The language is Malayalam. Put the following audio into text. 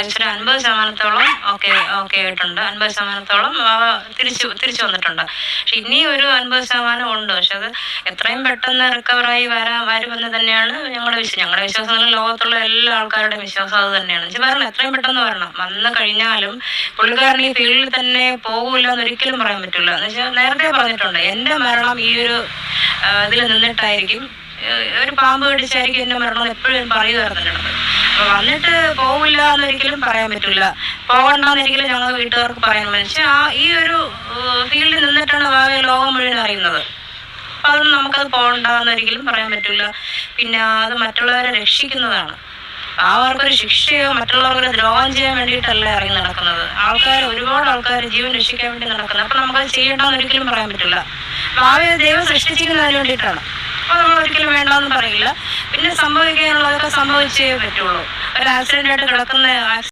ഏകദേശം 50% ഓക്കെ ആയിട്ടുണ്ട്. 50% തിരിച്ചു വന്നിട്ടുണ്ട്. പക്ഷെ ഇനി ഒരു 50% ഉണ്ട്. പക്ഷെ അത് എത്രയും പെട്ടെന്ന് റിക്കവറായി വരുമെന്ന് തന്നെയാണ് ഞങ്ങളുടെ വിശ്വാസം. ലോകത്തുള്ള എല്ലാ ആൾക്കാരുടെയും വിശ്വാസം അത് തന്നെയാണ്. വരണം, എത്രയും പെട്ടെന്ന് വരണം. വന്നു കഴിഞ്ഞാലും പുള്ളിക്കാരൻ ഈ ഫീൽഡിൽ തന്നെ പോകില്ല എന്ന് ഒരിക്കലും പറയാൻ പറ്റില്ല. എന്ന് വെച്ചാൽ നേരത്തെ പറഞ്ഞിട്ടുണ്ട്, എൻ്റെ മരണം ഈ ഒരു ഇതിൽ നിന്നിട്ടായിരിക്കും, ഒരു പാമ്പ് കടിച്ചായിരിക്കും എൻ്റെ മരണം എപ്പോഴും പറയുമായിരുന്നുണ്ട്. അപ്പൊ വന്നിട്ട് പോകില്ല എന്നൊരിക്കലും പറയാൻ പറ്റില്ല, പോകണ്ടെന്നൊരിക്കലും ഞങ്ങൾ വീട്ടുകാർക്ക് പറയാൻ പക്ഷെ ഈ ഒരു ഫീൽഡിൽ നിന്നിട്ടാണ് ഭാവിയെ ലോകം മുഴുവൻ അറിയുന്നത്. അപ്പൊ അതൊന്നും നമുക്കത് പോകണ്ടെന്നൊരിക്കലും പറയാൻ പറ്റില്ല. പിന്നെ അത് മറ്റുള്ളവരെ രക്ഷിക്കുന്നതാണ്. അവർക്കൊരു ശിക്ഷയോ മറ്റുള്ളവർക്കൊരു ദ്രോഹം ചെയ്യാൻ വേണ്ടിയിട്ടല്ല ഇറങ്ങി നടക്കുന്നത്. ഒരുപാട് ആൾക്കാർ ജീവൻ രക്ഷിക്കാൻ വേണ്ടി നടക്കുന്നത്. അപ്പൊ നമുക്കത് ചെയ്യണ്ടെന്ന് ഒരിക്കലും പറയാൻ പറ്റില്ല. ഭാവിയെ ദൈവം സൃഷ്ടിച്ചിരിക്കുന്നതിന് വേണ്ടിയിട്ടാണ്. അപ്പോൾ നമ്മൾ ഒരിക്കലും വേണ്ടെന്ന് പറയില്ല. പിന്നെ സംഭവിക്കാനുള്ളതൊക്കെ സംഭവിച്ചേ പറ്റുള്ളൂ. ഒരു ആക്സിഡൻ്റ് ആയിട്ട് കിടക്കുന്ന